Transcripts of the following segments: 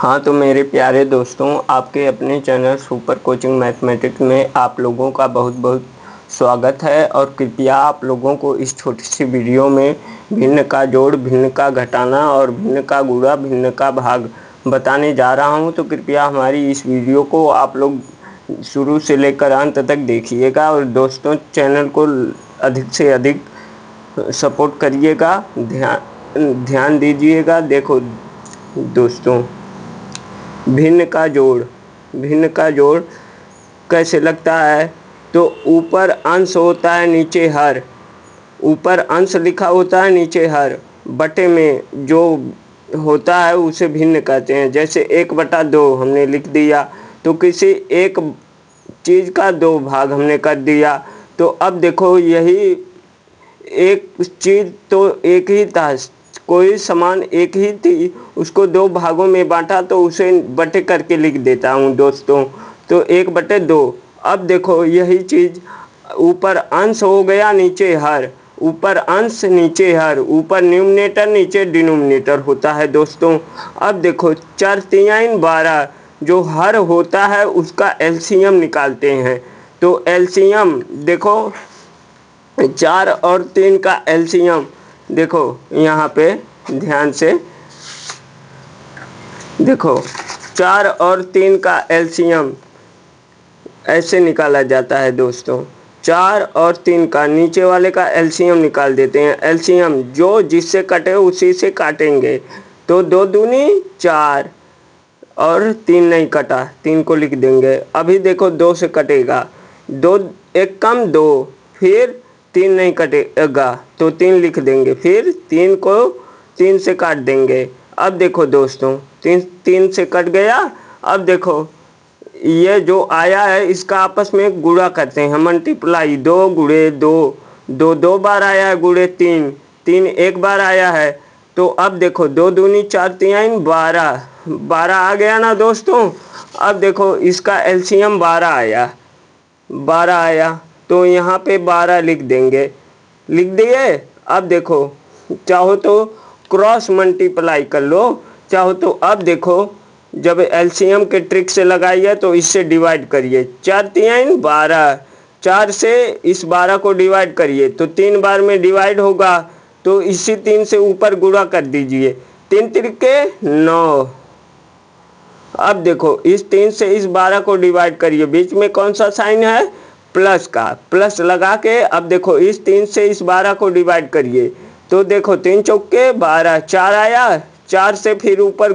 हाँ तो मेरे प्यारे दोस्तों, आपके अपने चैनल सुपर कोचिंग मैथमेटिक्स में आप लोगों का बहुत बहुत स्वागत है। और कृपया आप लोगों को इस छोटी सी वीडियो में भिन्न का जोड़, भिन्न का घटाना और भिन्न का गुणा, भिन्न का भाग बताने जा रहा हूँ। तो कृपया हमारी इस वीडियो को आप लोग शुरू से लेकर अंत तक देखिएगा। और दोस्तों, चैनल को अधिक से अधिक सपोर्ट करिएगा, ध्यान दीजिएगा। देखो दोस्तों, भिन्न का जोड़ कैसे लगता है? तो ऊपर अंश होता है, नीचे हर। ऊपर अंश लिखा होता है, नीचे हर। बटे में जो होता है उसे भिन्न कहते हैं। जैसे 1/2 हमने लिख दिया, तो किसी एक चीज़ का 2 भाग हमने कर दिया। तो अब देखो, यही एक चीज़ तो एक ही था, कोई सामान एक ही थी, उसको 2 भागों में बांटा तो उसे बटे करके लिख देता हूँ दोस्तों। तो 1/2। अब देखो, यही चीज़ ऊपर अंश हो गया, नीचे हर। ऊपर अंश, नीचे हर। ऊपर न्यूमरेटर, नीचे डिनोमिनेटर होता है दोस्तों। अब देखो, 4 तिहाई 12 जो हर होता है उसका एलसीएम निकालते हैं। तो एलसीएम देखो, 4 और 3 का एलसीएम देखो, यहाँ पे ध्यान से देखो, 4 और 3 का एलसीएम ऐसे निकाला जाता है दोस्तों। 4 और 3 का नीचे वाले का एलसीएम निकाल देते हैं। एलसीएम जो जिससे कटे उसी से काटेंगे। तो 2 दूनी 4 और 3 नहीं कटा, 3 को लिख देंगे। अभी देखो, 2 से कटेगा, 2 एक कम 2, फिर 3 नहीं कटेगा तो 3 लिख देंगे, फिर 3 को 3 से काट देंगे। अब देखो दोस्तों, 3 से कट गया। अब देखो, ये जो आया है इसका आपस में गुणा करते हैं, मल्टीप्लाई। 2 गुणे 2, 2 2 बार आया है, गुणे 3, 3 एक बार आया है। तो अब देखो, 2 दूनी 4 तिहाई 12, 12 आ गया ना दोस्तों। अब देखो, इसका एलसीएम 12 आया, 12 आया। तो यहाँ पे 12 लिख देंगे, लिख दिए। अब देखो, चाहो तो क्रॉस मल्टीप्लाई कर लो, चाहो तो अब देखो, जब एलसीएम के ट्रिक से लगाइए तो इससे डिवाइड करिए। 4 तिहाई 12, 4 से इस 12 को डिवाइड करिए तो 3 बार में डिवाइड होगा। तो इसी 3 से ऊपर गुणा कर दीजिए, 3 तिरके 9। अब देखो, इस 3 से इस 12 को डिवाइड करिए, बीच में कौन सा साइन है? प्लस का। प्लस लगा के अब देखो, इस 3 से इस 12 को डिवाइड करिए। तो देखो, 3 चौके 12, 4 आया, 4 से फिर ऊपर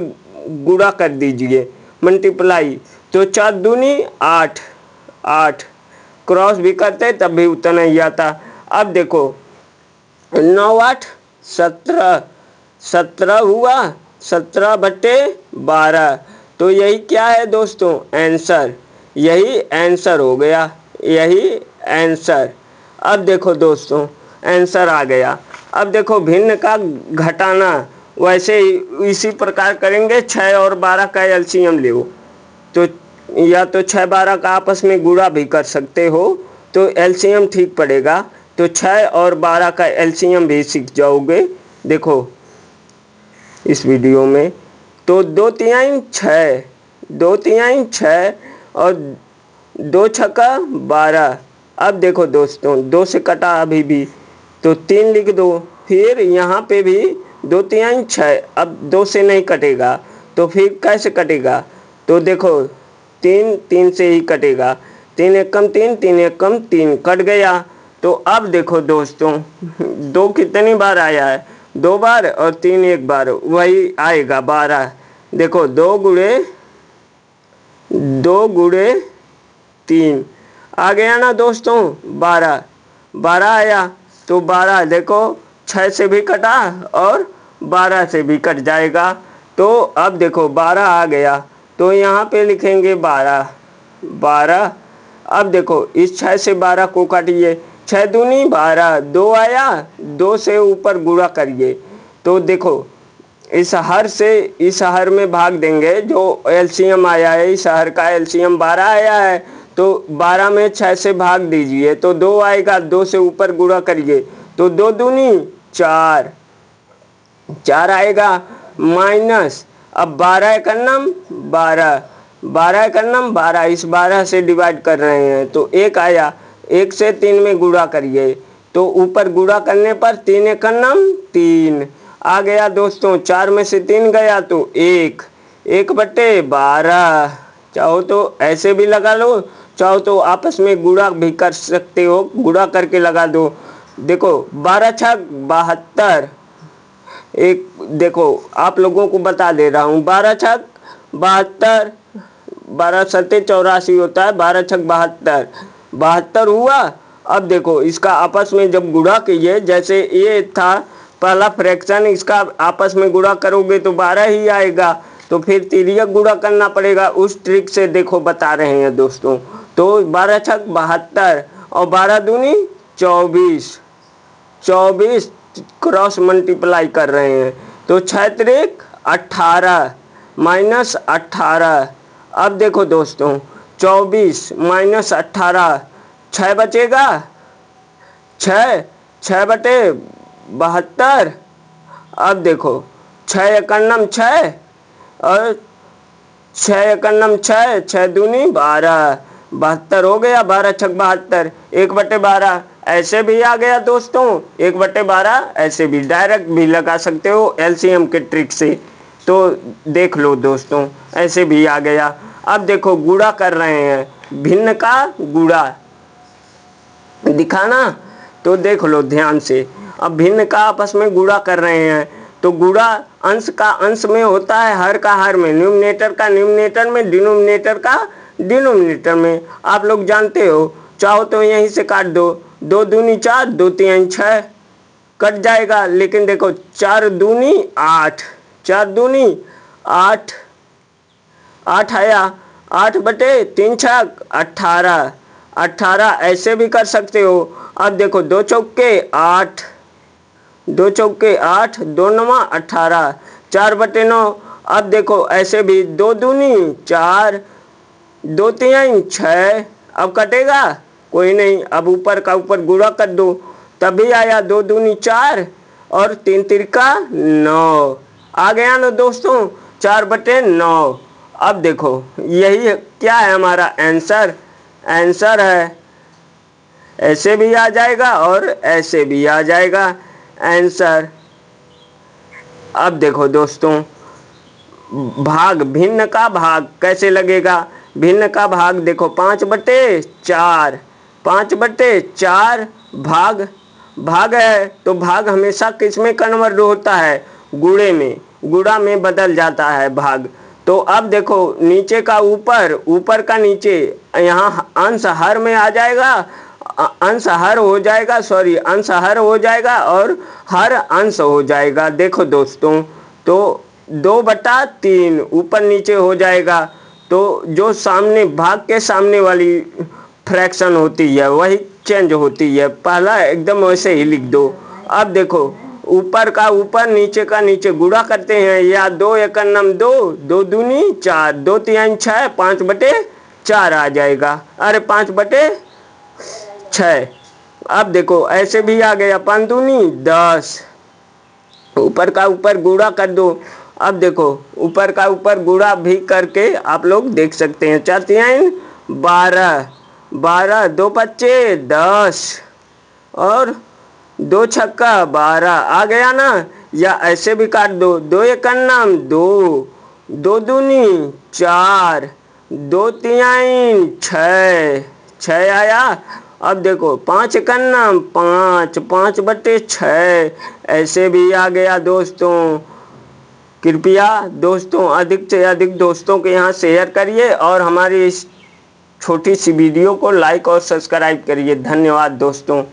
गुणा कर दीजिए, मल्टीप्लाई। तो 4 दूनी 8, 8 क्रॉस भी करते तब भी उतना ही आता। अब देखो, 9 8 17, 17 हुआ, 17/12। तो यही क्या है दोस्तों? आंसर। यही आंसर हो गया, यही आंसर। अब देखो दोस्तों, आंसर आ गया। अब देखो, भिन्न का घटाना वैसे ही इसी प्रकार करेंगे। 6 और 12 का एलसीएम लो, तो या तो 6 12 का आपस में गुणा भी कर सकते हो, तो एलसीएम ठीक पड़ेगा। तो 6 और 12 का एलसीएम भी सीख जाओगे देखो इस वीडियो में। तो 2 तिहाई 6, 2 तिहाई 6 और 2 छक्का 12। अब देखो दोस्तों, 2 से कटा अभी भी, तो 3 लिख दो। फिर यहाँ पे भी 2 तिहाई 6, अब 2 से नहीं कटेगा तो फिर कैसे कटेगा? तो देखो, 3 3 से ही कटेगा, 3 एक कम 3, 3 एक कम 3, कट गया। तो अब देखो दोस्तों, 2 कितनी बार आया है? 2 बार, और 3 एक बार, वही आएगा 12। देखो, 2 गुणे 3 आ गया ना दोस्तों, 12, 12 आया। तो 12 देखो, 6 से भी कटा और 12 से भी कट जाएगा। तो अब देखो, 12 आ गया, तो यहाँ पे लिखेंगे 12, 12। अब देखो, इस 6 से 12 को काटिए, 6 दूनी 12, 2 आया, 2 से ऊपर गुणा करिए। तो देखो, इस हर से इस हर में भाग देंगे, जो एलसीएम आया है, इस हर का एलसीएम 12 आया है। तो 12 में 6 से भाग दीजिए तो 2 आएगा, 2 से ऊपर गुणा करिए तो 2 दूनी 4, 4 आएगा, माइनस। अब 12 एकन्नम 12, 12 एकन्नम 12, इस 12 से डिवाइड कर रहे हैं तो 1 आया। 1 से 3 में गुणा करिए तो ऊपर गुणा करने पर 3 एकन्नम 3 आ गया दोस्तों। 4 में से 3 गया तो 1, 1/12। चाहो तो ऐसे भी लगा लो, चाहो तो आपस में गुणा भी कर सकते हो, गुणा करके लगा दो। देखो 12 छक 72, एक देखो आप लोगों को बता दे रहा हूँ, 12 छक 72, 12 सत्ते 84 होता है, 12 छक 72, 72 हुआ। अब देखो इसका आपस में जब गुणा कीजिए, जैसे ये था पहला फ्रैक्शन, इसका आपस में गुणा करोगे तो 12 ही आएगा, तो फिर तिर्यक गुणा करना पड़ेगा। उस ट्रिक से देखो बता रहे हैं दोस्तों। तो 12 छक 72 और 12 दूनी 24, 24 क्रॉस मल्टीप्लाई कर रहे हैं तो 6 त्रिक 18 माइनस 18। अब देखो दोस्तों 24 माइनस 18, 6 बचेगा, 6/72। अब देखो 6 एकन्नम 6 और 6 एकन्नम 6, 6 दूनी 12, 72 हो गया। 12 छक 72, 1/12 ऐसे भी आ गया दोस्तों। 1/12 ऐसे भी डायरेक्ट भी लगा सकते हो एलसीएम के ट्रिक से, तो देख लो दोस्तों ऐसे भी आ गया। अब देखो गुणा कर रहे हैं, भिन्न का गुणा दिखाना, तो देख लो ध्यान से। अब भिन्न का आपस में गुणा कर रहे हैं तो गुणा अंश का अंश में होता है, हर का हर में, न्यूमरेटर का न्यूमरेटर में, डिनोमिनेटर का डिनोमिनेटर में। आप लोग जानते हो, चाहो तो यहीं से काट दो, 2 दूनी 4, 2 तिहाई 6 कट जाएगा। लेकिन देखो 4 दूनी 8, 4 दूनी 8, 8 आया, 8/3 छक 18, 18 ऐसे भी कर सकते हो। अब देखो 2 चौके 8, 2 चौके 8, 2 नवा 18, 4/9। अब देखो ऐसे भी 2 दूनी 4, 2 तिहाई 6, अब कटेगा कोई नहीं। अब ऊपर का ऊपर गुणा कर दो, तभी आया 2 दूनी 4 और 3 तिरका 9 आ गया ना दोस्तों, 4/9। अब देखो यही क्या है हमारा आंसर, आंसर है ऐसे भी आ जाएगा और ऐसे भी आ जाएगा आंसर। अब देखो दोस्तों भाग, भिन्न का भाग कैसे लगेगा। भिन्न का भाग देखो 5/4, 5/4 भाग, भाग है तो भाग हमेशा किस में कन्वर्ट होता है, गुणे में, गुणा में बदल जाता है भाग। तो अब देखो नीचे का ऊपर, ऊपर का नीचे, यहाँ अंश हर में आ जाएगा, अंश हर हो जाएगा, सॉरी अंश हर हो जाएगा और हर अंश हो जाएगा। देखो दोस्तों तो 2/3 ऊपर नीचे हो जाएगा, तो जो सामने भाग के सामने वाली फ्रैक्शन होती है वही चेंज होती है, पहला एकदम वैसे ही लिख दो। अब देखो ऊपर का ऊपर नीचे का नीचे गुणा करते हैं, या 2 एकन्नम 2, 2 दूनी 4, 2 तिहाई 6, 5/4 आ जाएगा, अरे 5/6। अब देखो ऐसे भी आ गया, 5 दूनी 10, ऊपर का ऊपर गुणा कर दो। अब देखो ऊपर का ऊपर गुणा भी करके आप लोग देख सकते हैं, 4 तिहाई 12, 12, 2 पच्चे 10 और 2 छक्का 12 आ गया ना। या ऐसे भी काट दो, 2 एकन्नम 2, 2 दूनी 4, 2 तिहाई 6, 6 आया। अब देखो 5 एकन्नम 5, 5/6 ऐसे भी आ गया दोस्तों। कृपया दोस्तों अधिक से अधिक दोस्तों के यहाँ शेयर करिए और हमारी इस छोटी सी वीडियो को लाइक और सब्सक्राइब करिए। धन्यवाद दोस्तों।